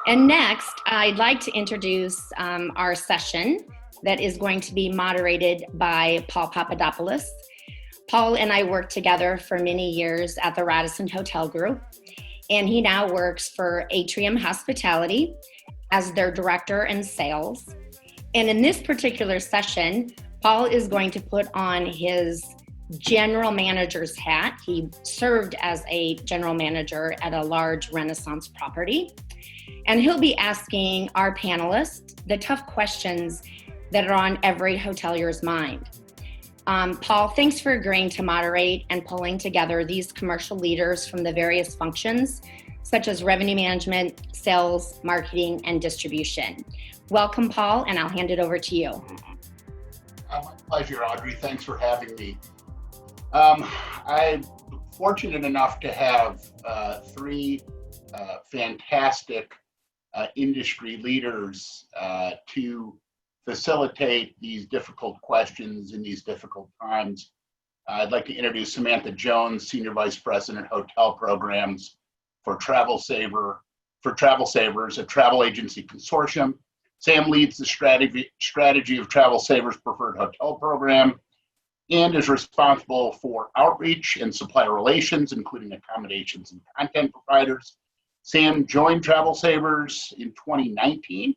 And next, I'd like to introduce our session that is going to be moderated by Paul Papadopulos. Paul and I worked together for many years at the Radisson Hotel Group, and he now works for Atrium Hospitality as their director in sales. And in this particular session, Paul is going to put on his general manager's hat. He served as a general manager at a large Renaissance property. And he'll be asking our panelists the tough questions that are on every hotelier's mind. Paul, thanks for agreeing to moderate and pulling together these commercial leaders from the various functions, such as revenue management, sales, marketing, and distribution. Welcome, Paul, and I'll hand it over to you. My pleasure, Audrey. Thanks for having me. I'm fortunate enough to have three fantastic industry leaders to facilitate these difficult questions in these difficult times. I'd like to introduce Samantha Jones, Senior Vice President, Hotel Programs for Travel Savers, a travel agency consortium. Sam leads the strategy of Travel Savers Preferred Hotel Program and is responsible for outreach and supplier relations, including accommodations and content providers. Sam joined Travel Savers in 2019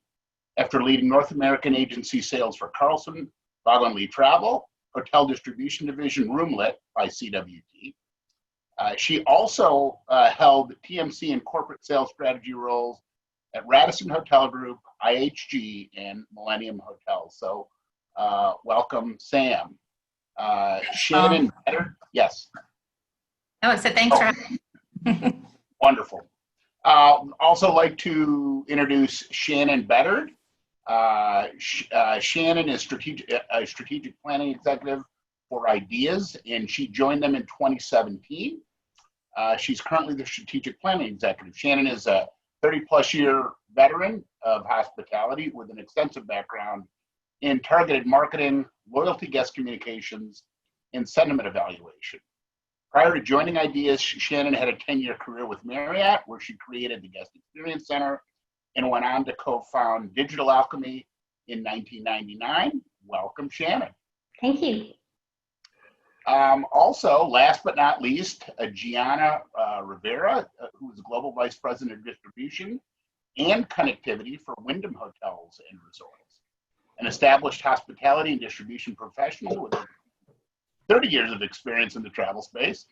after leading North American agency sales for Carlson, Bogland Travel, Hotel Distribution Division, Roomlit by CWT. She also held TMC and corporate sales strategy roles at Radisson Hotel Group, IHG, and Millennium Hotels. So welcome, Sam. Shannon, Bedard? Yes. Oh, so thanks for having me. Wonderful. Also like to introduce Shannon Bedard. Shannon is a strategic planning executive for Ideas, and she joined them in 2017. She's currently the strategic planning executive. Shannon is a 30-plus year veteran of hospitality with an extensive background in targeted marketing, loyalty guest communications, and sentiment evaluation. Prior to joining Ideas, Shannon had a 10-year career with Marriott, where she created the Guest Experience Center and went on to co-found Digital Alchemy in 1999. Welcome, Shannon. Thank you. Also, last but not least, Gianna Rivera, who is Global Vice President of Distribution and Connectivity for Wyndham Hotels and Resorts, an established hospitality and distribution professional with 30 years of experience in the travel space.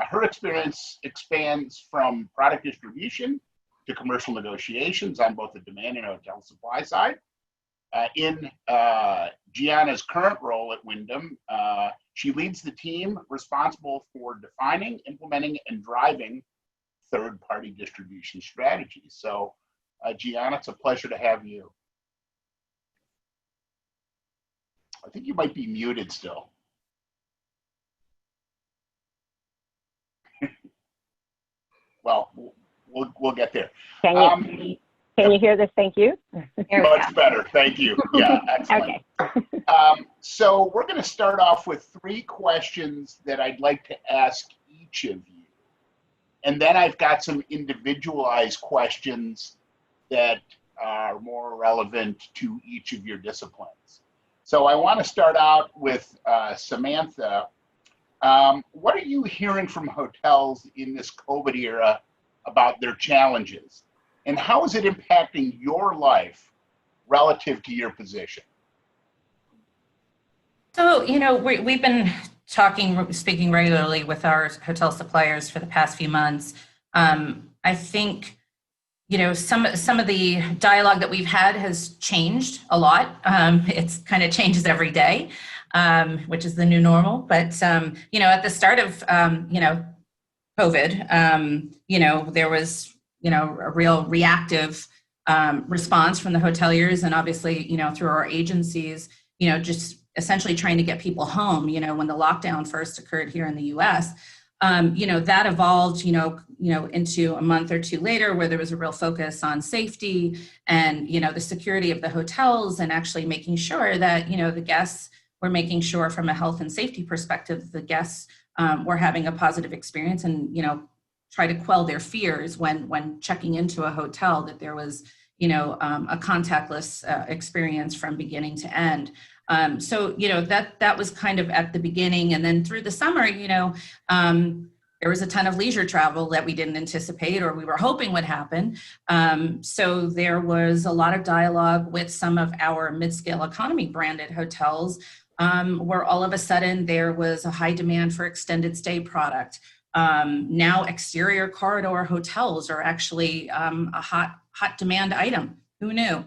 Her experience expands from product distribution to commercial negotiations on both the demand and hotel supply side. In Gianna's current role at Wyndham, she leads the team responsible for defining, implementing, and driving third-party distribution strategies. So, Gianna, it's a pleasure to have you. I think you might be muted still. Well, we'll get there. Can you hear this? Thank you. Much better. Thank you. Yeah, excellent. Okay. So we're going to start off with three questions that I'd like to ask each of you. And then I've got some individualized questions that are more relevant to each of your disciplines. So I want to start out with Samantha. What are you hearing from hotels in this COVID era about their challenges? And how is it impacting your life relative to your position? So, we've been speaking regularly with our hotel suppliers for the past few months. I think, some of the dialogue that we've had has changed a lot. It's kind of changes every day, which is the new normal. But, at the start of, COVID, there was, a real reactive response from the hoteliers, and obviously, through our agencies, just essentially trying to get people home. When the lockdown first occurred here in the U.S., that evolved, into a month or two later, where there was a real focus on safety and, the security of the hotels, and actually making sure that, the guests were making sure from a health and safety perspective, the guests were having a positive experience and, try to quell their fears when checking into a hotel, that there was, a contactless experience from beginning to end. So, that was kind of at the beginning. And then through the summer, there was a ton of leisure travel that we didn't anticipate or we were hoping would happen. So there was a lot of dialogue with some of our mid-scale economy branded hotels, where all of a sudden there was a high demand for extended stay product. Now exterior corridor hotels are actually a hot demand item. Who knew?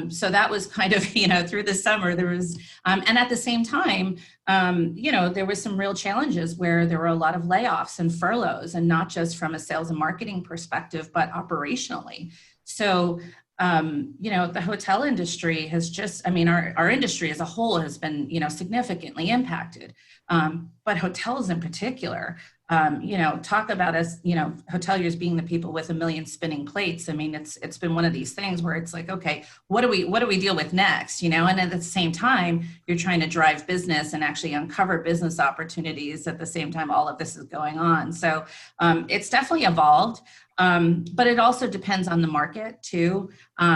So that was kind of, through the summer there was, and at the same time, there was some real challenges where there were a lot of layoffs and furloughs, and not just from a sales and marketing perspective, but operationally. So, the hotel industry has just, our industry as a whole has been, significantly impacted. But hotels in particular, talk about us, hoteliers being the people with a million spinning plates. It's been one of these things where it's like, okay, what do we deal with next? And at the same time, you're trying to drive business and actually uncover business opportunities at the same time all of this is going on. So it's definitely evolved. But it also depends on the market too.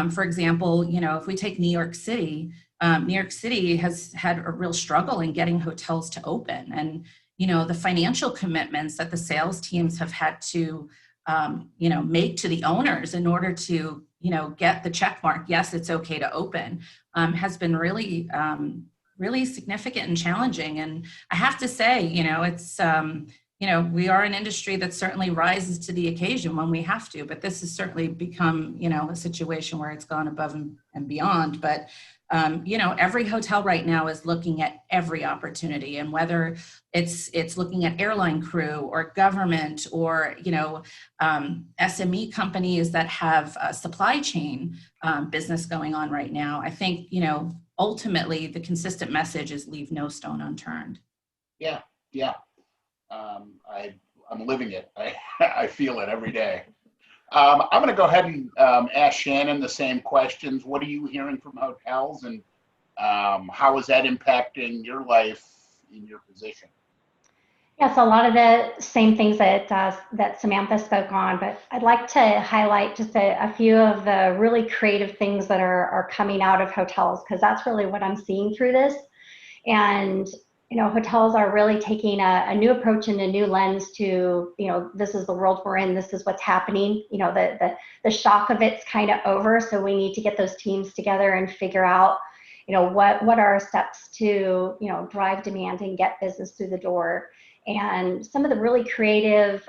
For example, if we take New York City has had a real struggle in getting hotels to open, and the financial commitments that the sales teams have had to, make to the owners in order to, get the check mark, yes, it's okay to open, has been really, really significant and challenging. And I have to say, it's, we are an industry that certainly rises to the occasion when we have to, but this has certainly become, a situation where it's gone above and beyond. But every hotel right now is looking at every opportunity, and whether it's looking at airline crew or government or, SME companies that have a supply chain business going on right now. I think, ultimately the consistent message is leave no stone unturned. Yeah. I'm living it. I feel it every day. I'm going to go ahead and ask Shannon the same questions. What are you hearing from hotels, and how is that impacting your life in your position? Yeah, so a lot of the same things that Samantha spoke on, but I'd like to highlight just a few of the really creative things that are coming out of hotels, because that's really what I'm seeing through this. And hotels are really taking a new approach and a new lens to, this is the world we're in, this is what's happening, the shock of it's kind of over. So we need to get those teams together and figure out, what are our steps to, drive demand and get business through the door. And some of the really creative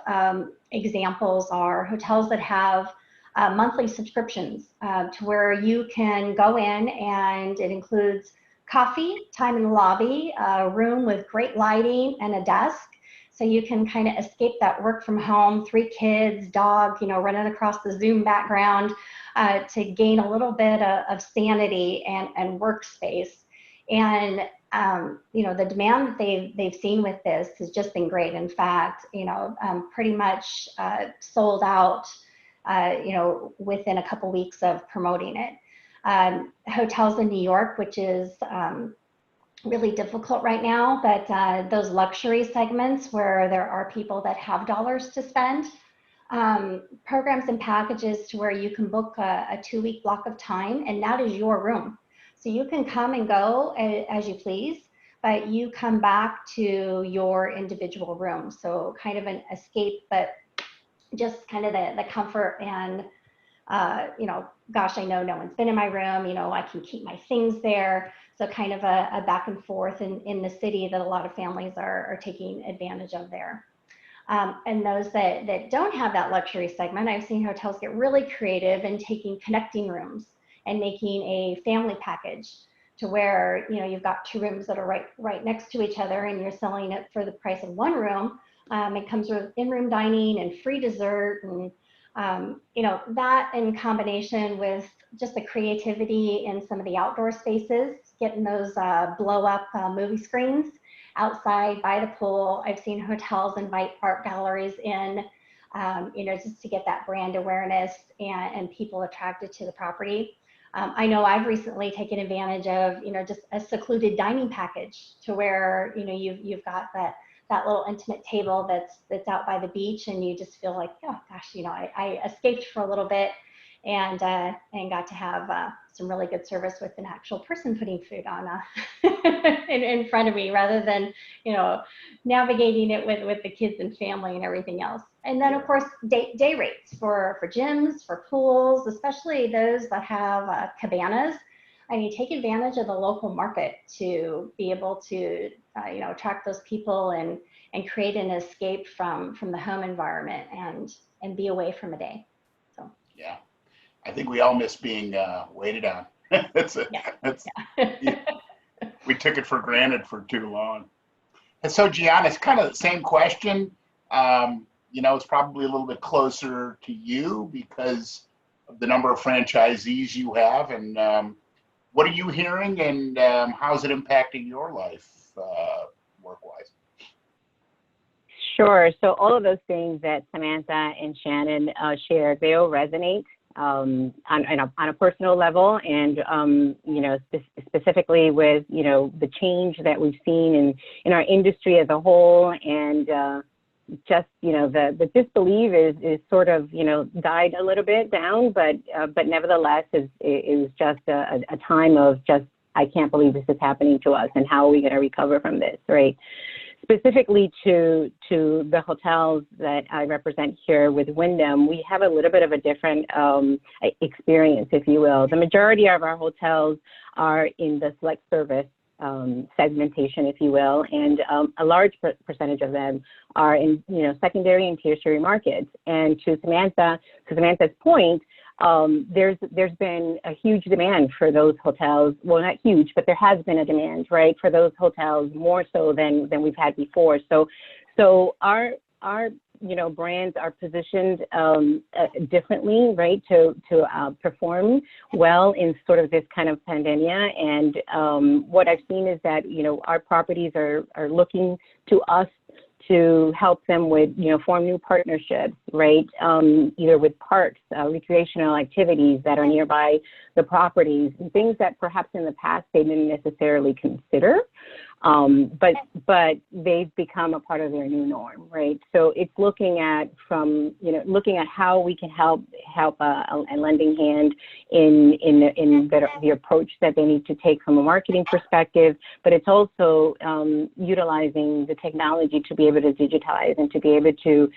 examples are hotels that have monthly subscriptions to where you can go in, and it includes coffee, time in the lobby, a room with great lighting, and a desk. So you can kind of escape that work from home, 3 kids, dog, running across the Zoom background to gain a little bit of sanity and workspace. And, the demand that they've seen with this has just been great. In fact, pretty much sold out, within a couple weeks of promoting it. Hotels in New York, which is really difficult right now, but those luxury segments where there are people that have dollars to spend, programs and packages to where you can book a 2-week block of time, and that is your room. So you can come and go as you please, but you come back to your individual room. So kind of an escape, but just kind of the comfort and gosh, I know no one's been in my room, I can keep my things there. So kind of a back and forth in the city that a lot of families are taking advantage of there. And those that don't have that luxury segment, I've seen hotels get really creative in taking connecting rooms and making a family package to where, you've got 2 rooms that are right next to each other, and you're selling it for the price of 1 room. It comes with in-room dining and free dessert, and that in combination with just the creativity in some of the outdoor spaces, getting those blow up movie screens outside by the pool. I've seen hotels invite art galleries in, just to get that brand awareness and people attracted to the property. I know I've recently taken advantage of, just a secluded dining package to where, you've got that little intimate table that's out by the beach, and you just feel like, oh gosh, I escaped for a little bit and got to have some really good service with an actual person putting food on in front of me, rather than navigating it with the kids and family and everything else. And then of course day rates for gyms, for pools, especially those that have cabanas. I mean, take advantage of the local market to be able to attract those people and create an escape from the home environment and be away from a day. So yeah, I think we all miss being waited on. We took it for granted for too long. And so Gianna, it's kind of the same question. It's probably a little bit closer to you because of the number of franchisees you have, and what are you hearing, and how's it impacting your life work-wise? Sure. So all of those things that Samantha and Shannon shared, they all resonate on a personal level, and specifically with the change that we've seen in our industry as a whole, and just the disbelief is sort of died a little bit down, but nevertheless it was just a time of just, I can't believe this is happening to us, and how are we going to recover from this, right? Specifically to the hotels that I represent here with Wyndham, we have a little bit of a different experience, if you will. The majority of our hotels are in the select service segmentation, if you will, and a large percentage of them are in secondary and tertiary markets. And to Samantha's point, there's been a huge demand for those hotels. Well, not huge, but there has been a demand, right, for those hotels, more so than we've had before. So our brands are positioned differently, right, to perform well in sort of this kind of pandemic. And what I've seen is that our properties are looking to us to help them with, form new partnerships, right? Either with parks, recreational activities that are nearby the properties, and things that perhaps in the past they didn't necessarily consider, but they've become a part of their new norm, right? So it's looking at how we can help a lending hand in the approach that they need to take from a marketing perspective, but it's also utilizing the technology to be able to digitize and to be able to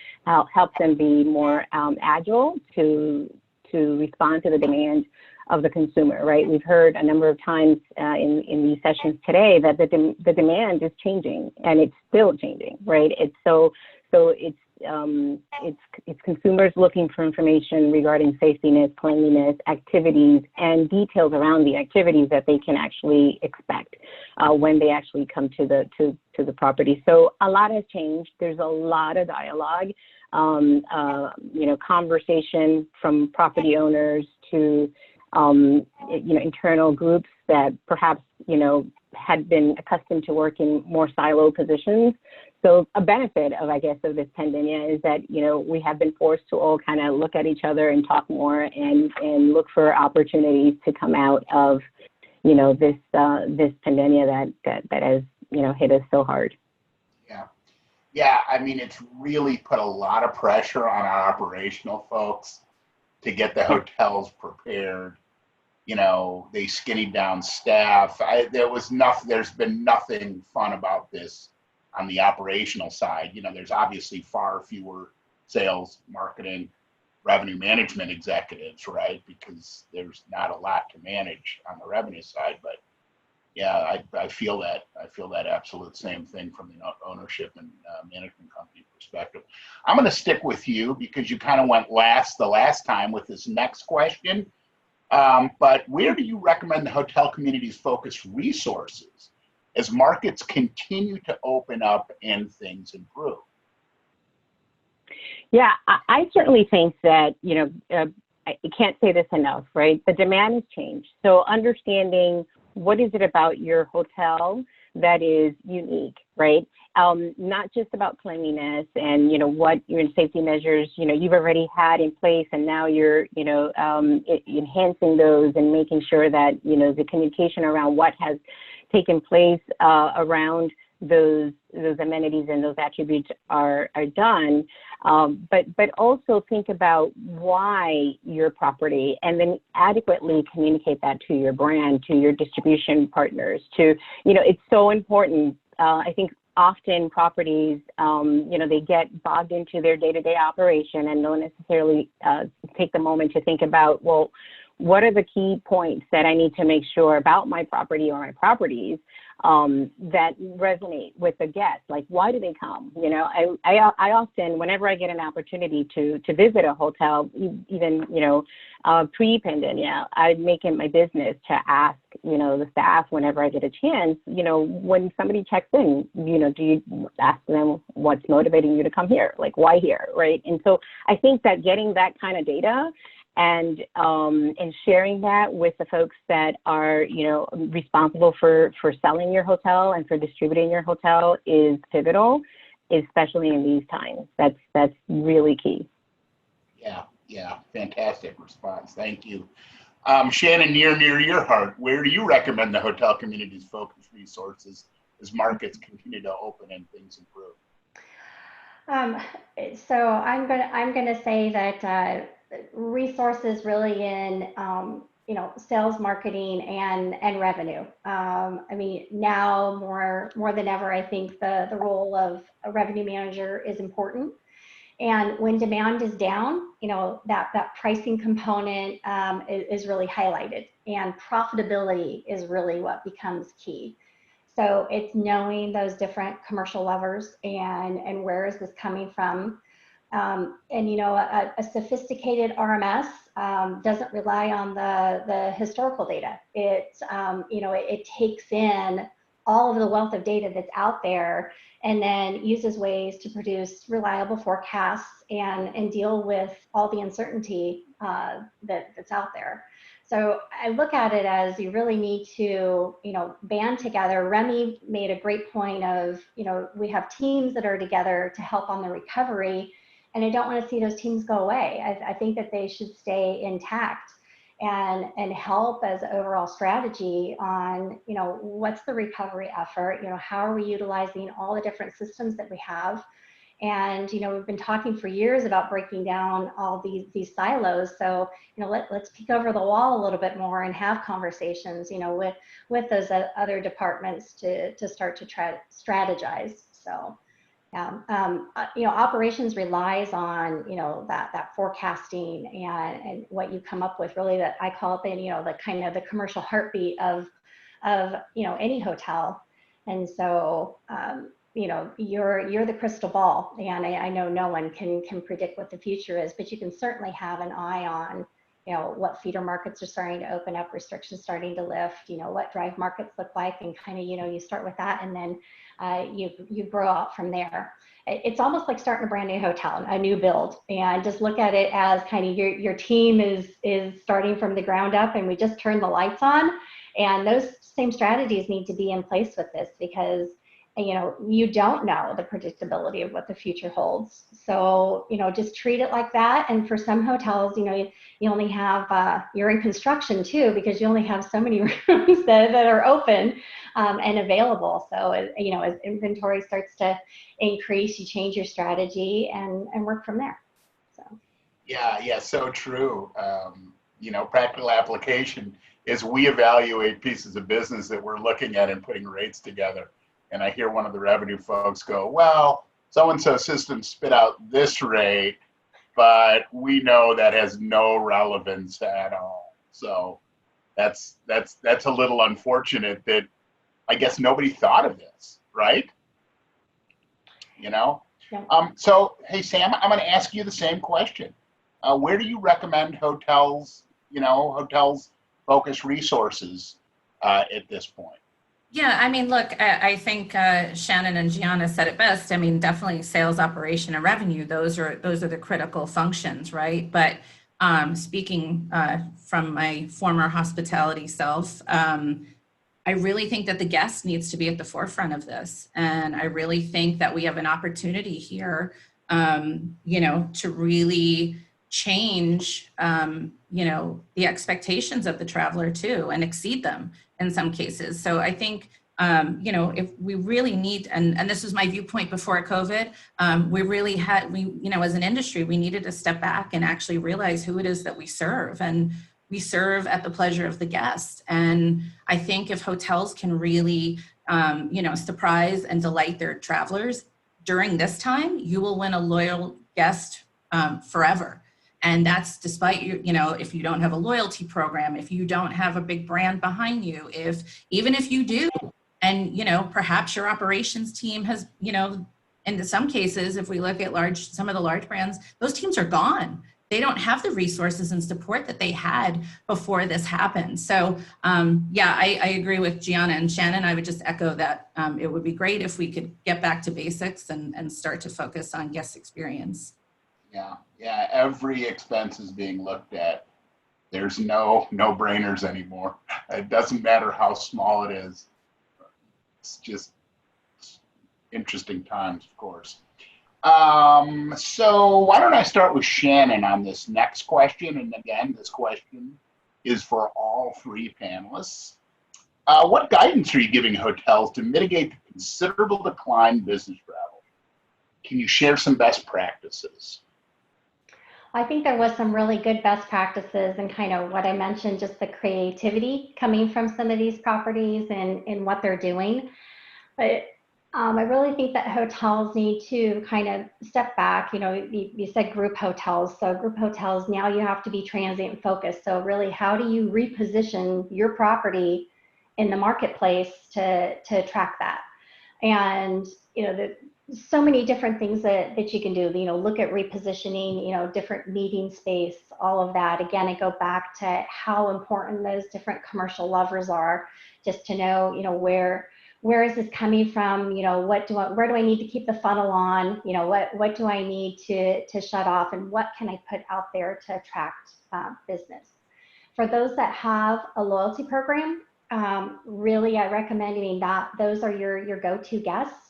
help them be more agile to respond to the demand of the consumer, right? We've heard a number of times in these sessions today that the demand is changing, and it's still changing, right? It's consumers looking for information regarding safetyness, cleanliness, activities, and details around the activities that they can actually expect when they actually come to the property. So a lot has changed. There's a lot of dialogue, conversation from property owners to internal groups that perhaps had been accustomed to work in more silo positions. So a benefit of this pandemic is that we have been forced to all kind of look at each other and talk more and look for opportunities to come out of this pandemic that has hit us so hard. Yeah. I mean, it's really put a lot of pressure on our operational folks to get the hotels prepared. They skinnied down staff. There's been nothing fun about this on the operational side. There's obviously far fewer sales, marketing, revenue management executives, right? Because there's not a lot to manage on the revenue side. But yeah, I feel that. I feel that absolute same thing from the ownership and management company perspective. I'm going to stick with you because you kind of went last the last time with this next question. But where do you recommend the hotel communities focus resources as markets continue to open up and things improve? Yeah, I certainly think that, I can't say this enough, right? The demand has changed. So understanding what is it about your hotel that is unique, right? Not just about cleanliness and, what your safety measures, you've already had in place, and now you're, enhancing those and making sure that, the communication around what has taken place around those amenities and those attributes are done, but also think about why your property, and then adequately communicate that to your brand, to your distribution partners, to, it's so important. I think often properties, they get bogged into their day-to-day operation and don't necessarily take the moment to think about, well, what are the key points that I need to make sure about my property or my properties that resonate with the guests? Like, why do they come? I often, whenever I get an opportunity to visit a hotel, even, pre-pandemic, I'd make it my business to ask, the staff whenever I get a chance, when somebody checks in, do you ask them what's motivating you to come here? Like, why here, right? And so I think that getting that kind of data and sharing that with the folks that are, responsible for selling your hotel and for distributing your hotel is pivotal, especially in these times. That's really key. Yeah, fantastic response. Thank you. Shannon, near your heart, where do you recommend the hotel community's focus resources as markets continue to open and things improve? So I'm gonna say that resources really in sales, marketing, and revenue. I mean, now more than ever, I think the role of a revenue manager is important. And when demand is down, that pricing component is really highlighted, and profitability is really what becomes key. So it's knowing those different commercial levers and where is this coming from. And a sophisticated RMS doesn't rely on the historical data. It takes in all of the wealth of data that's out there, and then uses ways to produce reliable forecasts and deal with all the uncertainty that's out there. So I look at it as you really need to, band together. Remy made a great point of, we have teams that are together to help on the recovery, and I don't want to see those teams go away. I think that they should stay intact and help as overall strategy on, what's the recovery effort? How are we utilizing all the different systems that we have? And, we've been talking for years about breaking down all these silos. So, let's peek over the wall a little bit more and have conversations, with those other departments to start to try to strategize. So, operations relies on, that forecasting and what you come up with, really, that I call it, the kind of the commercial heartbeat of any hotel. And so, you're the crystal ball, and I know no one can predict what the future is, but you can certainly have an eye on, what feeder markets are starting to open up, restrictions starting to lift, what drive markets look like, and kind of, you start with that, and then you grow out from there. It's almost like starting a brand new hotel, a new build, and just look at it as kind of your team is starting from the ground up, and we just turned the lights on, and those same strategies need to be in place with this, because you don't know the predictability of what the future holds. So, just treat it like that. And for some hotels, you only have, you're in construction too, because you only have so many rooms that are open and available. So, as inventory starts to increase, you change your strategy and work from there. So. Yeah, so true. Practical application is we evaluate pieces of business that we're looking at and putting rates together. And I hear one of the revenue folks go, well, so-and-so system spit out this rate, but we know that has no relevance at all. So that's a little unfortunate that I guess nobody thought of this, right? Yeah. So, hey, Sam, I'm going to ask you the same question. Where do you recommend hotels focus resources at this point? Yeah, I mean, look, I think Shannon and Gianna said it best. I mean, definitely sales, operation, and revenue. Those are the critical functions, right? But speaking from my former hospitality self, I really think that the guest needs to be at the forefront of this, and I really think that we have an opportunity here, to really change, the expectations of the traveler too, and exceed them in some cases. So I think you know, if we really need, and this is my viewpoint before COVID, we really had, you know, as an industry, we needed to step back and actually realize who it is that we serve. And we serve at the pleasure of the guest. And I think if hotels can really, you know, surprise and delight their travelers during this time, you will win a loyal guest forever. And that's despite you know, if you don't have a loyalty program, if you don't have a big brand behind you, even if you do, and, you know, perhaps your operations team has, you know, in some cases, if we look at some of the large brands, those teams are gone. They don't have the resources and support that they had before this happened. So yeah, I agree with Gianna and Shannon. I would just echo that it would be great if we could get back to basics and start to focus on guest experience. Yeah, every expense is being looked at. There's no brainers anymore. It doesn't matter how small it is. It's just interesting times, of course. So why don't I start with Shannon on this next question? And again, this question is for all three panelists. What guidance are you giving hotels to mitigate the considerable decline in business travel? Can you share some best practices? I think there was some really good best practices and kind of what I mentioned, just the creativity coming from some of these properties and what they're doing. But I really think that hotels need to kind of step back. You know, you said group hotels. So group hotels, now you have to be transient focused. So really, how do you reposition your property in the marketplace to attract that? And, you know, so many different things that you can do, you know, look at repositioning, you know, different meeting space, all of that. Again, I go back to how important those different commercial levers are, just to know, you know, where is this coming from? You know, where do I need to keep the funnel on? You know, what do I need to shut off, and what can I put out there to attract business? For those that have a loyalty program, really I recommend that those are your go-to guests.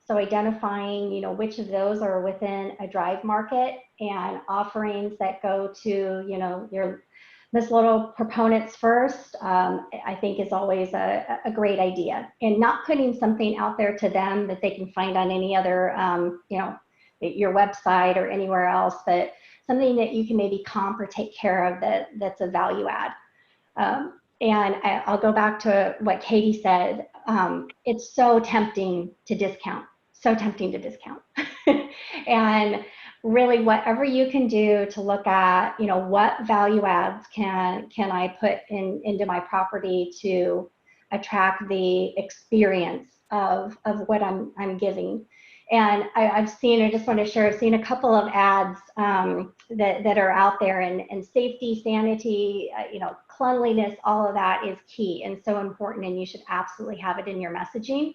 So identifying, you know, which of those are within a drive market and offerings that go to, you know, your Miss Little proponents first, I think is always a great idea. And not putting something out there to them that they can find on any other, you know, your website or anywhere else, but something that you can maybe comp or take care of that's a value add. And I'll go back to what Katie said. It's so tempting to discount. And really, whatever you can do to look at, you know, what value adds can I put into my property to attract the experience of what I'm giving. And I've seen, I just want to share, I've seen a couple of ads that are out there, and safety, sanity, you know, cleanliness, all of that is key and so important, and you should absolutely have it in your messaging.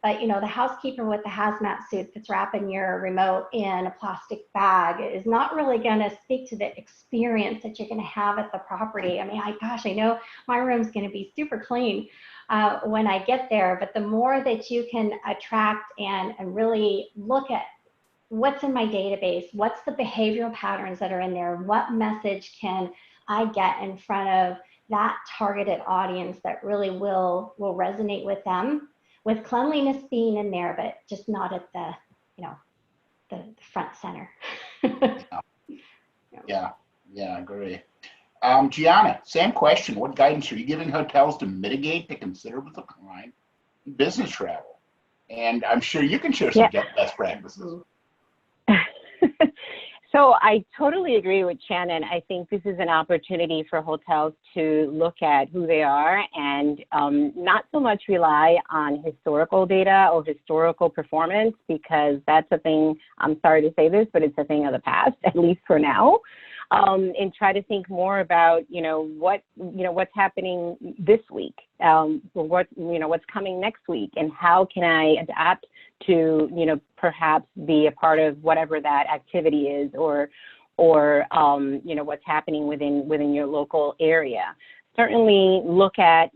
But, you know, the housekeeper with the hazmat suit that's wrapping your remote in a plastic bag is not really going to speak to the experience that you're going to have at the property. I mean, I know my room's going to be super clean when I get there, but the more that you can attract and really look at what's in my database, what's the behavioral patterns that are in there, what message can I get in front of that targeted audience that really will resonate with them, with cleanliness being in there, but just not at the, you know, the front center. Yeah, I agree. Gianna, same question. What guidance are you giving hotels to mitigate the considerable decline in business travel? And I'm sure you can share some best practices. So I totally agree with Shannon. I think this is an opportunity for hotels to look at who they are and not so much rely on historical data or historical performance, because that's a thing, I'm sorry to say this, but it's a thing of the past, at least for now. And try to think more about, what's happening this week, what's coming next week, and how can I adapt to, perhaps be a part of whatever that activity is, or what's happening within your local area. Certainly look at,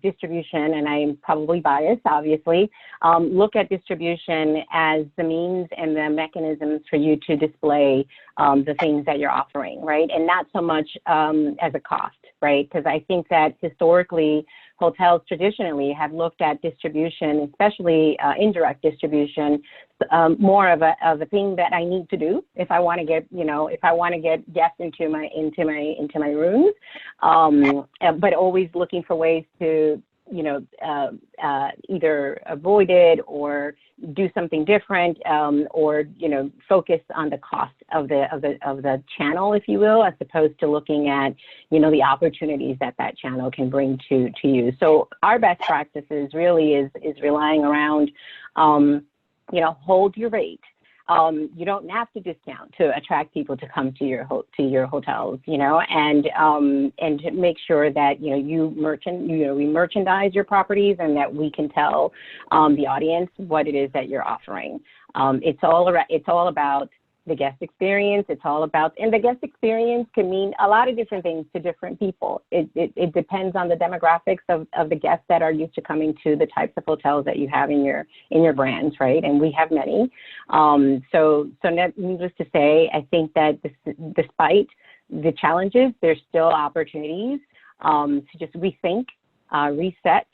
distribution, and I'm probably biased, obviously, look at distribution as the means and the mechanisms for you to display the things that you're offering, right? And not so much as a cost, right? Because I think that historically hotels traditionally have looked at distribution, especially indirect distribution, more of a thing that I need to do if I want to get, if I want to get guests into my rooms, but always looking for ways to, either avoid it or do something different, or focus on the cost of the channel, if you will, as opposed to looking at the opportunities that channel can bring to you. So our best practices really is relying around hold your rate. You don't have to discount to attract people to come to your hotels, and to make sure that we merchandise your properties and that we can tell the audience what it is that you're offering. It's all about the guest experience. And the guest experience can mean a lot of different things to different people. It depends on the demographics of the guests that are used to coming to the types of hotels that you have in your brands, right? And we have many. So needless to say, I think that despite the challenges, there's still opportunities to just rethink, reset,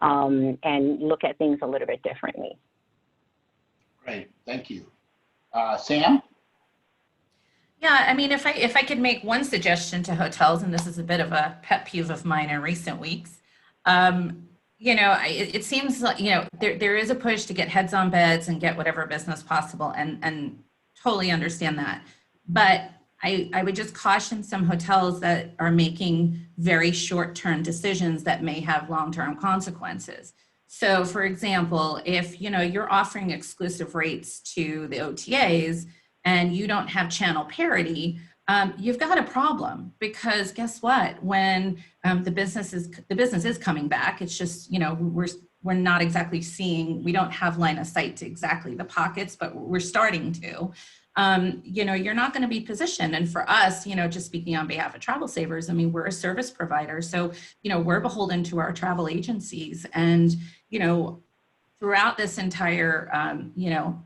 and look at things a little bit differently. Great, thank you. Sam? Yeah, I mean, if I could make one suggestion to hotels, and this is a bit of a pet peeve of mine in recent weeks, it seems like, there is a push to get heads on beds and get whatever business possible, and totally understand that. But I would just caution some hotels that are making very short-term decisions that may have long-term consequences. So for example, if you're offering exclusive rates to the OTAs and you don't have channel parity, you've got a problem, because guess what? When the business is coming back, it's just we're not exactly seeing, we don't have line of sight to exactly the pockets, but we're starting to. You're not going to be positioned. And for us, just speaking on behalf of Travel Savers, I mean, we're a service provider. So, we're beholden to our travel agencies. And, throughout this entire,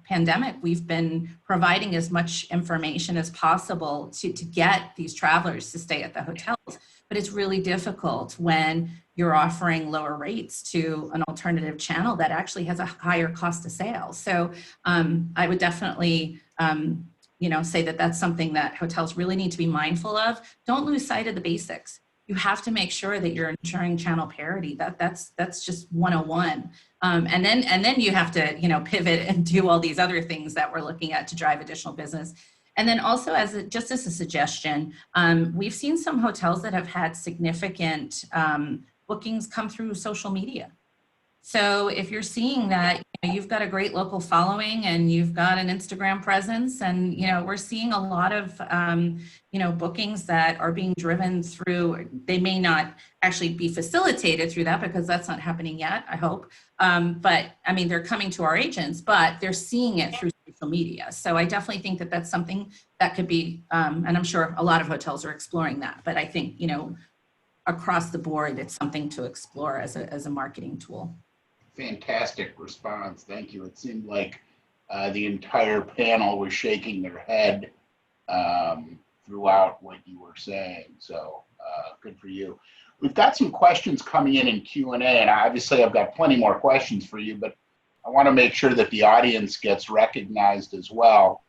pandemic, we've been providing as much information as possible to get these travelers to stay at the hotels. But it's really difficult when you're offering lower rates to an alternative channel that actually has a higher cost of sales. So I would definitely, say that that's something that hotels really need to be mindful of. Don't lose sight of the basics. You have to make sure that you're ensuring channel parity. That's just 101. And then you have to, pivot and do all these other things that we're looking at to drive additional business. And then also just as a suggestion, we've seen some hotels that have had significant bookings come through social media. So if you're seeing that, you've got a great local following and you've got an Instagram presence, and we're seeing a lot of bookings that are being driven through, they may not actually be facilitated through that because that's not happening yet, I hope. But I mean, they're coming to our agents, but they're seeing it through social media. So I definitely think that that's something that could be, and I'm sure a lot of hotels are exploring that, but I think, across the board, it's something to explore as a marketing tool. Fantastic response. Thank you. It seemed like the entire panel was shaking their head throughout what you were saying. So good for you. We've got some questions coming in Q&A, and obviously I've got plenty more questions for you, but I want to make sure that the audience gets recognized as well.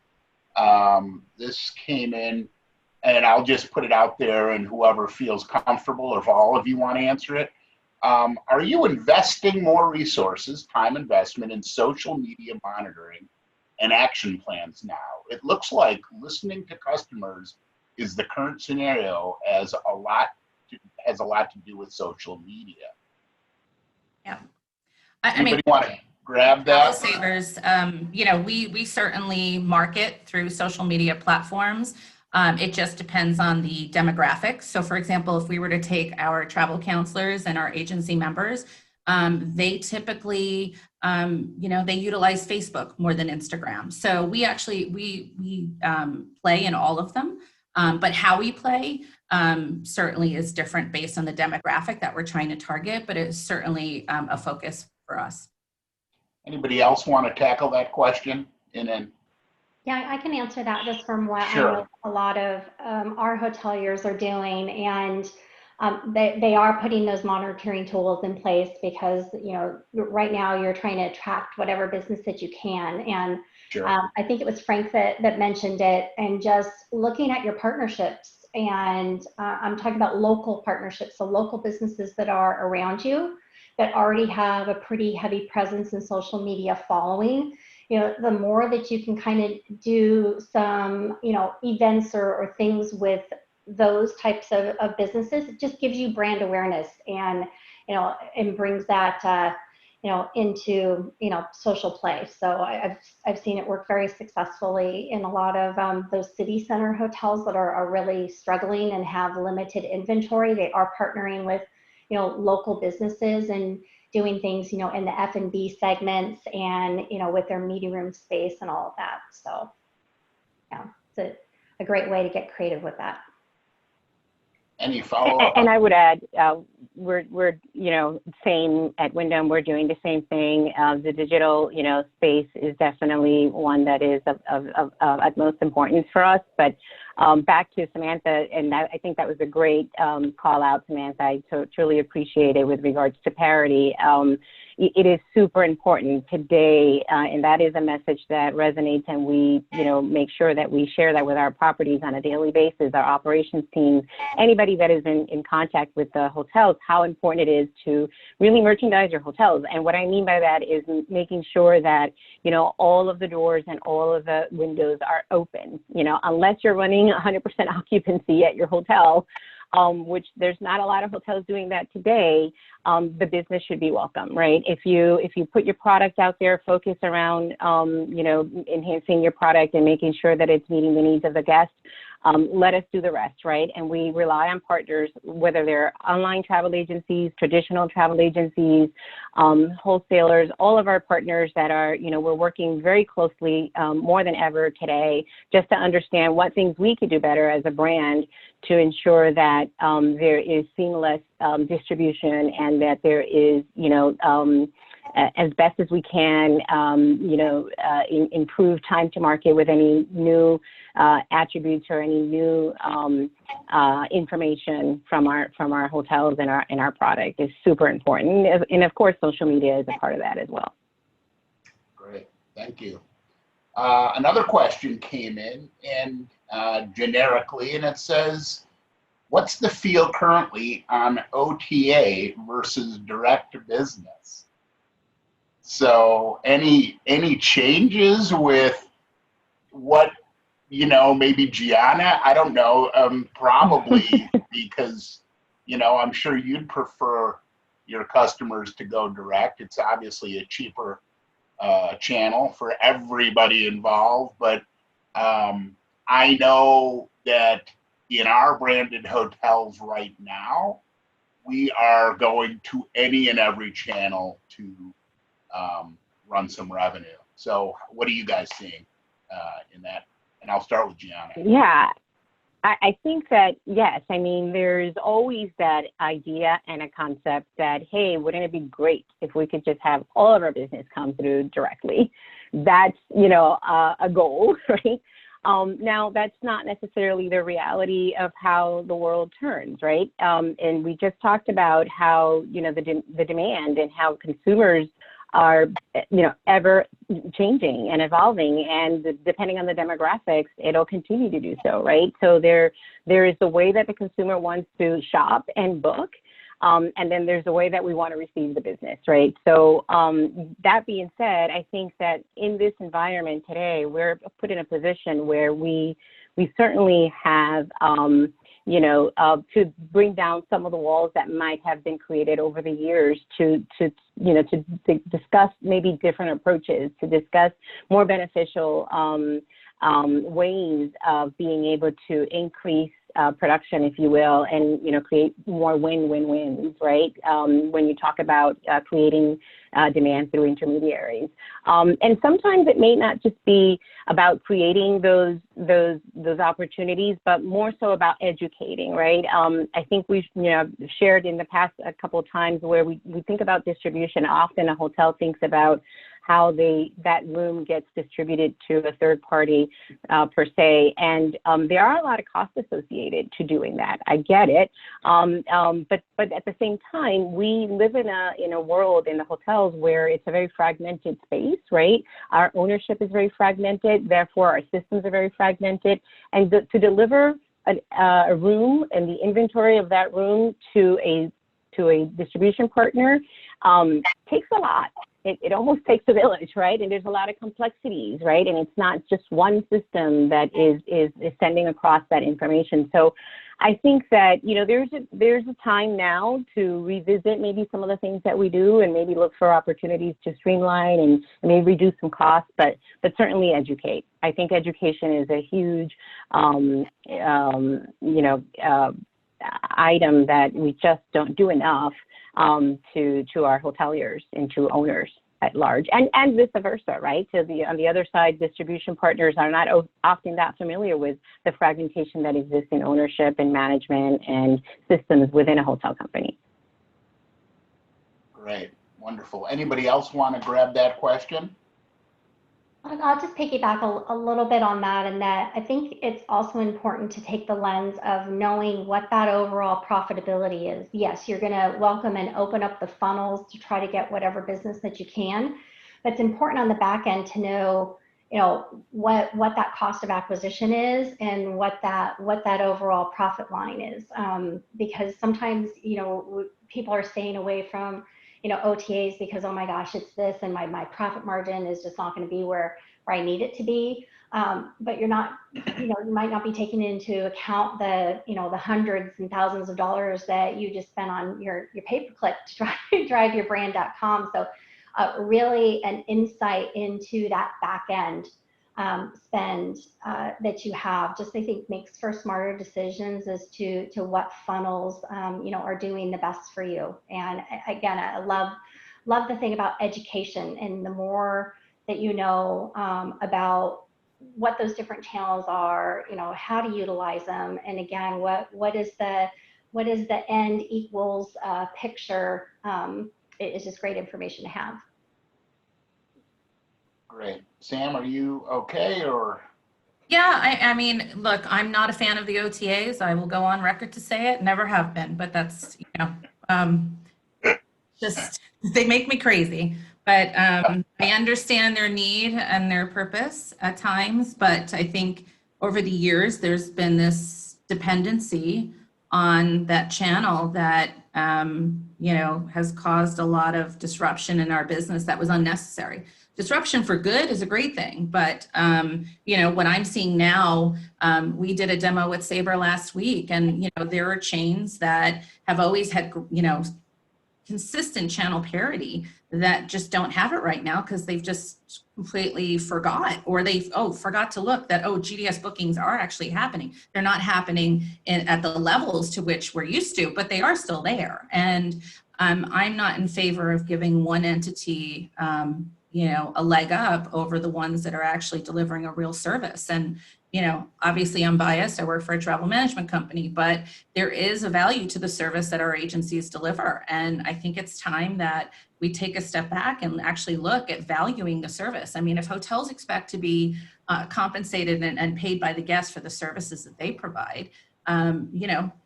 This came in, and I'll just put it out there, and whoever feels comfortable, or if all of you want to answer it. Are you investing more resources, time investment, in social media monitoring and action plans now? It looks like listening to customers is the current scenario, has a lot to do with social media. Yeah. Anybody want to grab that? Travel Savers, we certainly market through social media platforms. It just depends on the demographics. So for example, if we were to take our travel counselors and our agency members, they typically, they utilize Facebook more than Instagram. So we actually, we play in all of them, but how we play certainly is different based on the demographic that we're trying to target, but it's certainly a focus for us. Anybody else want to tackle that question? And then Yeah, I can answer that just from what Sure. I know a lot of our hoteliers are doing. And they are putting those monitoring tools in place because, you know, right now you're trying to attract whatever business that you can. And Sure. I think it was Frank that mentioned it, and just looking at your partnerships. And I'm talking about local partnerships, so local businesses that are around you that already have a pretty heavy presence in social media following. You know, the more that you can kind of do some, you know, events or things with those types of businesses, it just gives you brand awareness, and, you know, and brings that, you know, into, you know, social play. So I've seen it work very successfully in a lot of those city center hotels that are really struggling and have limited inventory. They are partnering with, you know, local businesses and doing things, you know, in the F&B segments and, you know, with their meeting room space and all of that. So yeah, it's a great way to get creative with that. Any follow-up? And I would add, we're you know, same at Wyndham, we're doing the same thing. The digital, you know, space is definitely one that is of utmost importance for us. But back to Samantha, and I think that was a great call out, Samantha. I truly appreciate it with regards to parity. It is super important today, and that is a message that resonates, and we, you know, make sure that we share that with our properties on a daily basis, our operations teams, anybody that is in contact with the hotels, how important it is to really merchandise your hotels. And what I mean by that is making sure that, you know, all of the doors and all of the windows are open, you know, unless you're running 100% occupancy at your hotel, which there's not a lot of hotels doing that today. The business should be welcome, right? If you put your product out there, focus around, you know, enhancing your product and making sure that it's meeting the needs of the guests, let us do the rest, right? And we rely on partners, whether they're online travel agencies, traditional travel agencies, wholesalers, all of our partners that are, you know, we're working very closely more than ever today, just to understand what things we could do better as a brand to ensure that there is seamless distribution, and that there is, you know, as best as we can, you know, improve time to market with any new attributes or any new information from our hotels and our product is super important. And of course, social media is a part of that as well. Great, thank you. Another question came in, and generically, and it says, what's the feel currently on OTA versus direct to business? So any changes with what, you know, maybe Gianna, I don't know, probably because, you know, I'm sure you'd prefer your customers to go direct. It's obviously a cheaper channel for everybody involved, but I know that in our branded hotels right now, we are going to any and every channel to run some revenue. So what are you guys seeing in that? And I'll start with Gianna. Yeah, I think that, yes, I mean, there's always that idea and a concept that, hey, wouldn't it be great if we could just have all of our business come through directly? That's, you know, a goal, right? Now, that's not necessarily the reality of how the world turns, right? And we just talked about how, you know, the demand and how consumers are, you know, ever changing and evolving, and depending on the demographics, it'll continue to do so, right? So there is the way that the consumer wants to shop and book, and then there's the way that we want to receive the business, right? So that being said, I think that in this environment today, we're put in a position where we certainly have, you know, to bring down some of the walls that might have been created over the years to you know, to discuss maybe different approaches, to discuss more beneficial ways of being able to increase production, if you will, and, you know, create more win-win-wins, right? When you talk about creating demand through intermediaries. And sometimes it may not just be about creating those opportunities, but more so about educating, right? I think we've, you know, shared in the past a couple of times where we think about distribution. Often a hotel thinks about how that room gets distributed to a third party per se. And there are a lot of costs associated to doing that. I get it. But at the same time, we live in a world in the hotels where it's a very fragmented space, right? Our ownership is very fragmented. Therefore, our systems are very fragmented. And to deliver a room and the inventory of that room to a distribution partner takes a lot. It almost takes a village, right? And there's a lot of complexities, right? And it's not just one system that is sending across that information. So I think that, there's a time now to revisit maybe some of the things that we do and maybe look for opportunities to streamline and maybe reduce some costs, but certainly educate. I think education is a huge, item that we just don't do enough to our hoteliers and to owners at large, and vice versa, right? On the other side, distribution partners are not often that familiar with the fragmentation that exists in ownership and management and systems within a hotel company. Great, wonderful. Anybody else want to grab that question? I'll just piggyback a little bit on that, and that I think it's also important to take the lens of knowing what that overall profitability is. Yes, you're going to welcome and open up the funnels to try to get whatever business that you can, but it's important on the back end to know, what that cost of acquisition is and what that overall profit line is, because sometimes people are staying away from OTAs because, oh my gosh, it's this and my profit margin is just not going to be where I need it to be. But you're not, you might not be taking into account the hundreds and thousands of dollars that you just spent on your pay-per-click to drive your brand.com. So really an insight into that back end spend that you have, just I think makes for smarter decisions as to what funnels are doing the best for you. And again, I love the thing about education, and the more that you know about what those different channels are, how to utilize them, and again, what is the end equals picture, is just great information to have. Great. Sam, are you okay, or? Yeah, I mean, look, I'm not a fan of the OTAs. I will go on record to say it. Never have been, but that's, just, they make me crazy. But I understand their need and their purpose at times, but I think over the years, there's been this dependency on that channel that, has caused a lot of disruption in our business that was unnecessary. Disruption for good is a great thing, but what I'm seeing now, we did a demo with Sabre last week, and there are chains that have always had consistent channel parity that just don't have it right now because they've just completely forgot, or they forgot to look that GDS bookings are actually happening. They're not happening at the levels to which we're used to, but they are still there. And I'm not in favor of giving one entity a leg up over the ones that are actually delivering a real service. And, obviously I'm biased. I work for a travel management company, but there is a value to the service that our agencies deliver. And I think it's time that we take a step back and actually look at valuing the service. I mean, if hotels expect to be compensated and paid by the guests for the services that they provide,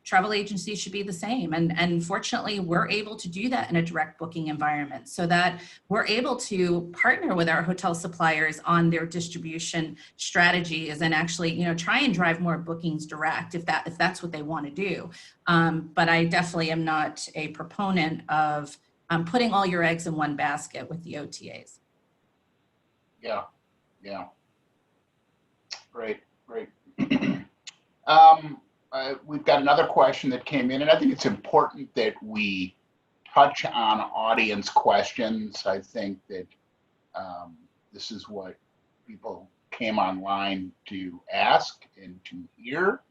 travel agencies should be the same. And fortunately, we're able to do that in a direct booking environment so that we're able to partner with our hotel suppliers on their distribution strategies and actually, try and drive more bookings direct if that's what they want to do. But I definitely am not a proponent of putting all your eggs in one basket with the OTAs. Yeah. Great. We've got another question that came in, and I think it's important that we touch on audience questions. I think that this is what people came online to ask and to hear.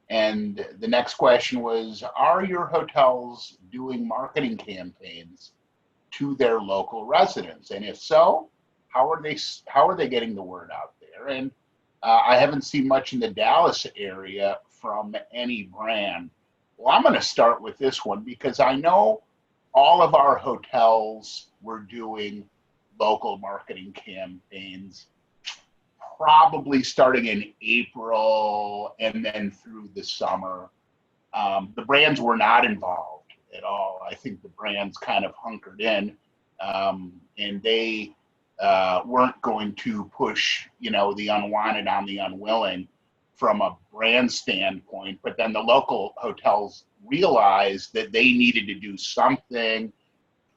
And the next question was, are your hotels doing marketing campaigns to their local residents? And if so, how are they getting the word out there? And I haven't seen much in the Dallas area from any brand. Well, I'm going to start with this one because I know all of our hotels were doing local marketing campaigns, probably starting in April and then through the summer. The brands were not involved at all. I think the brands kind of hunkered in, and they weren't going to push, the unwanted on the unwilling from a brand standpoint. But then the local hotels realized that they needed to do something.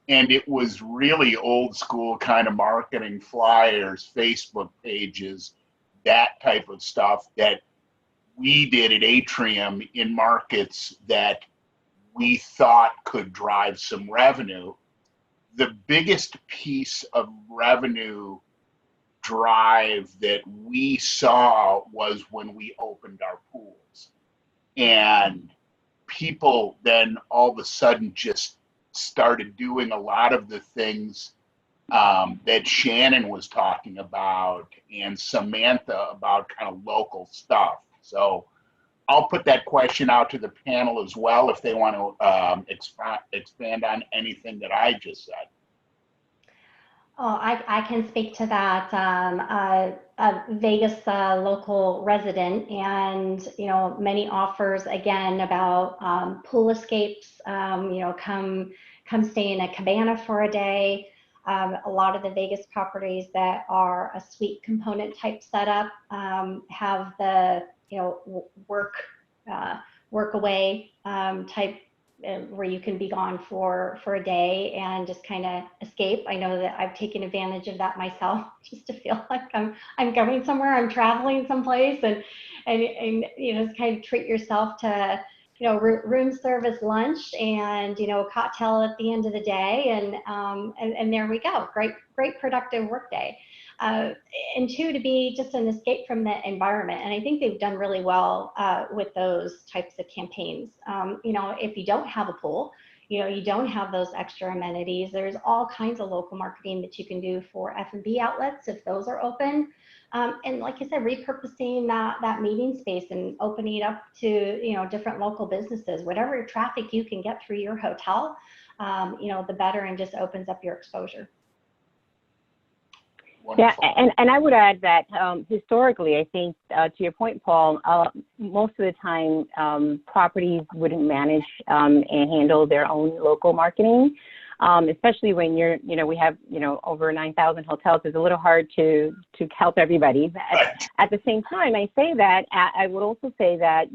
And it was really old school kind of marketing, flyers, Facebook pages, that type of stuff that we did at Atrium in markets that we thought could drive some revenue. The biggest piece of revenue drive that we saw was when we opened our pools. And people then all of a sudden just started doing a lot of the things that Shannon was talking about and Samantha about kind of local stuff. So I'll put that question out to the panel as well if they want to expand on anything that I just said. Oh, I can speak to that. A Vegas local resident, and many offers again about pool escapes. Come stay in a cabana for a day. A lot of the Vegas properties that are a suite component type setup have the work away type, where you can be gone for a day and just kind of escape. I know that I've taken advantage of that myself, just to feel like I'm going somewhere, I'm traveling someplace, and just kind of treat yourself to room service lunch and cocktail at the end of the day, and there we go. Great productive work day. And two, to be just an escape from the environment. And I think they've done really well with those types of campaigns. If you don't have a pool, you don't have those extra amenities, there's all kinds of local marketing that you can do for F&B outlets if those are open. And like I said, repurposing that meeting space and opening it up to different local businesses, whatever traffic you can get through your hotel, the better, and just opens up your exposure. Wonderful. Yeah, and I would add that historically, I think to your point, Paul, most of the time properties wouldn't manage and handle their own local marketing, especially when we have over 9,000 hotels. It's a little hard to help everybody. Right. At the same time, I say that I would also say that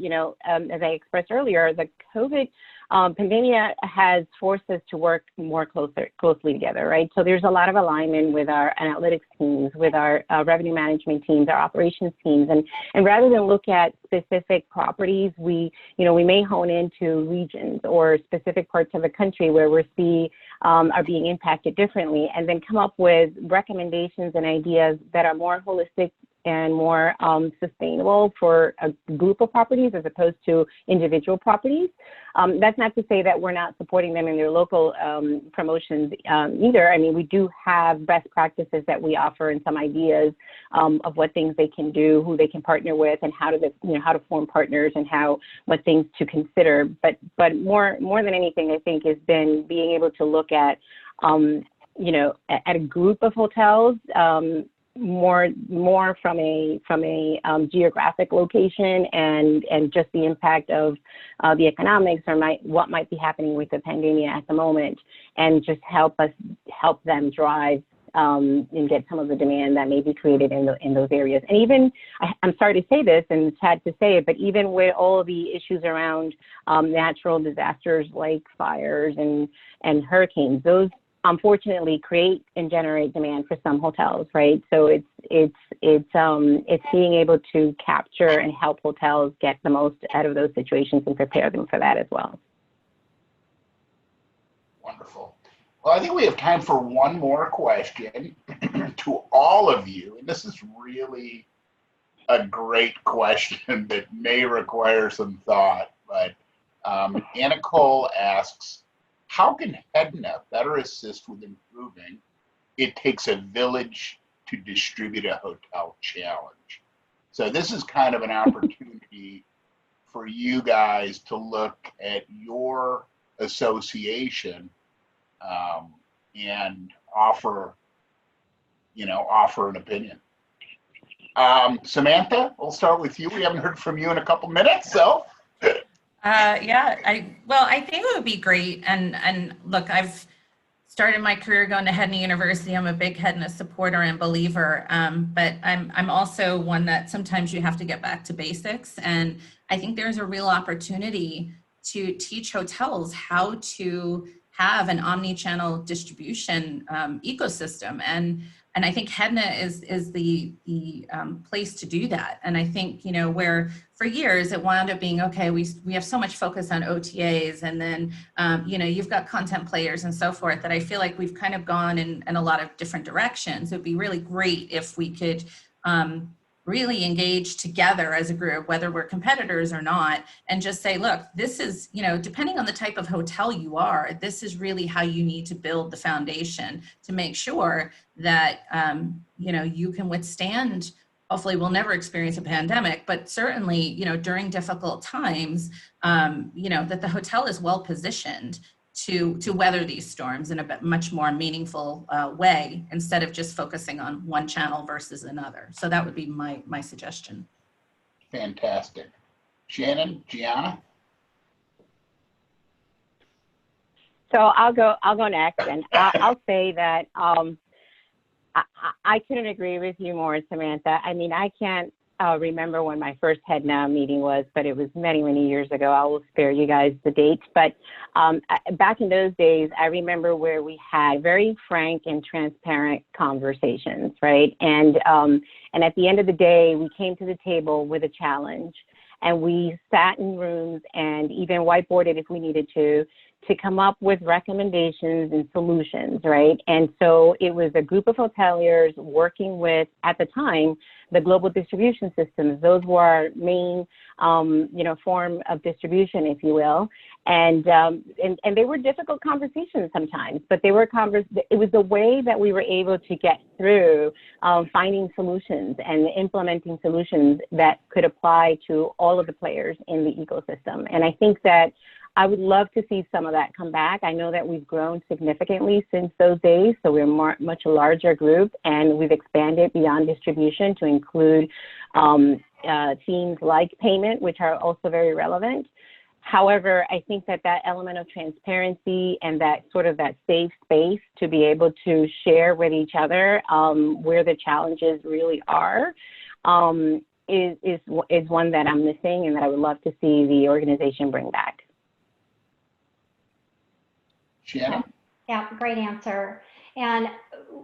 as I expressed earlier, the COVID pandemic has forced us to work more closely together, right? So there's a lot of alignment with our analytics teams, with our revenue management teams, our operations teams, and rather than look at specific properties, we may hone into regions or specific parts of the country where we see are being impacted differently, and then come up with recommendations and ideas that are more holistic and more sustainable for a group of properties as opposed to individual properties. That's not to say that we're not supporting them in their local promotions either. I mean, we do have best practices that we offer and some ideas of what things they can do, who they can partner with, and how to form partners, and what things to consider. But more than anything, I think, has been being able to look at at a group of hotels. More from a geographic location and just the impact of the economics or what might be happening with the pandemic at the moment, and just help them drive and get some of the demand that may be created in those areas. And even, I'm sorry to say this, and it's sad to say it, but even with all of the issues around natural disasters like fires and hurricanes, those unfortunately create and generate demand for some hotels, right? So it's being able to capture and help hotels get the most out of those situations and prepare them for that as well. Wonderful. Well, I think we have time for one more question to all of you, and this is really a great question that may require some thought, but Anna Cole asks, how can HEDNA better assist with improving It Takes a Village to Distribute a Hotel challenge? So this is kind of an opportunity for you guys to look at your association and offer offer an opinion. Samantha, we'll start with you. We haven't heard from you in a couple minutes, so. Yeah, I think it would be great. And look, I've started my career going to HEDNA University. I'm a big HEDNA supporter and believer, but I'm also one that sometimes you have to get back to basics. And I think there's a real opportunity to teach hotels how to have an omni-channel distribution ecosystem. And I think HEDNA is the place to do that. And I think, where for years it wound up being, okay, we have so much focus on OTAs, and then, you've got content players and so forth, that I feel like we've kind of gone in a lot of different directions. It'd be really great if we could really engage together as a group, whether we're competitors or not, and just say, look, this is, depending on the type of hotel you are, this is really how you need to build the foundation to make sure that, you can withstand, hopefully we'll never experience a pandemic, but certainly, during difficult times, that the hotel is well positioned to weather these storms in a much more meaningful way, instead of just focusing on one channel versus another. So that would be my suggestion. Fantastic. Shannon, Gianna? So I'll go next, and I'll say that I couldn't agree with you more, Samantha. I mean, I can't remember when my first HEDNA meeting was, but it was many, many years ago. I will spare you guys the dates. But back in those days, I remember where we had very frank and transparent conversations, right? And at the end of the day, we came to the table with a challenge, and we sat in rooms and even whiteboarded if we needed to come up with recommendations and solutions, right? And so it was a group of hoteliers working with, at the time, the global distribution systems. Those were our main, form of distribution, if you will. And they were difficult conversations sometimes, but they were it was the way that we were able to get through finding solutions and implementing solutions that could apply to all of the players in the ecosystem. And I think that I would love to see some of that come back. I know that we've grown significantly since those days, so we're much larger group, and we've expanded beyond distribution to include themes like payment, which are also very relevant. However, I think that element of transparency and that safe space to be able to share with each other where the challenges really are is one that I'm missing, and that I would love to see the organization bring back. Shannon? Yeah, great answer. And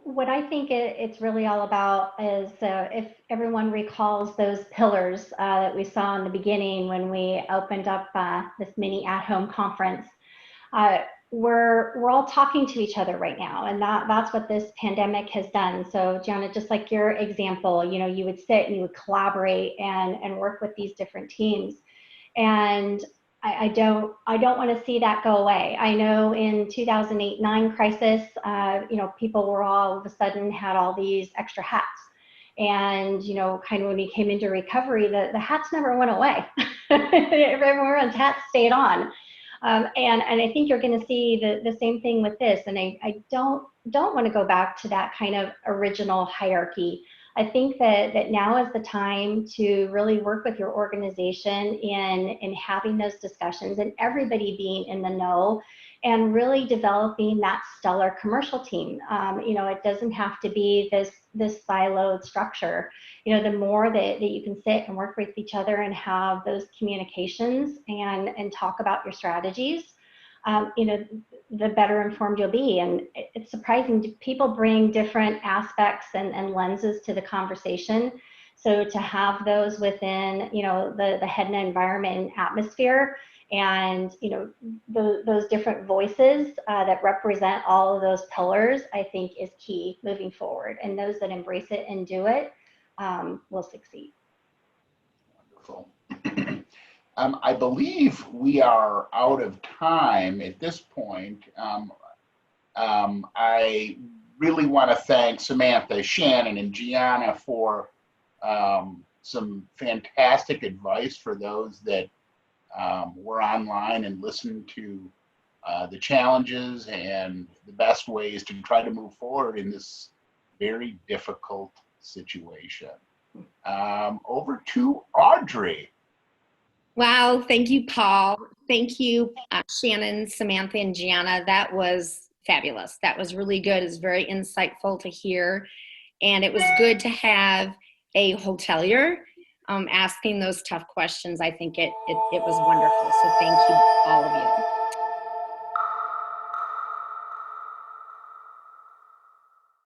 what I think it's really all about is if everyone recalls those pillars that we saw in the beginning when we opened up this mini at-home conference, we're all talking to each other right now, and that's what this pandemic has done. So Gianna, just like your example, you would sit and you would collaborate and work with these different teams. And I don't want to see that go away. I know in 2008-9 crisis, people were all of a sudden had all these extra hats. And, kind of when we came into recovery, the hats never went away. Everyone's hats stayed on. And I think you're going to see the same thing with this. And I don't want to go back to that kind of original hierarchy. I think that now is the time to really work with your organization in having those discussions and everybody being in the know and really developing that stellar commercial team. It doesn't have to be this siloed structure. The more that you can sit and work with each other and have those communications and talk about your strategies, the better informed you'll be. And it's surprising, people bring different aspects and lenses to the conversation. So to have those within, the HEDNA environment and atmosphere, and those different voices that represent all of those pillars, I think is key moving forward. And those that embrace it and do it will succeed. Wonderful. I believe we are out of time at this point. I really want to thank Samantha, Shannon, and Gianna for some fantastic advice for those that were online and listened to the challenges and the best ways to try to move forward in this very difficult situation. Over to Audrey. Wow, thank you, Paul. Thank you, Shannon, Samantha, and Gianna. That was fabulous. That was really good. It's very insightful to hear. And it was good to have a hotelier asking those tough questions. I think it was wonderful. So thank you, all of you.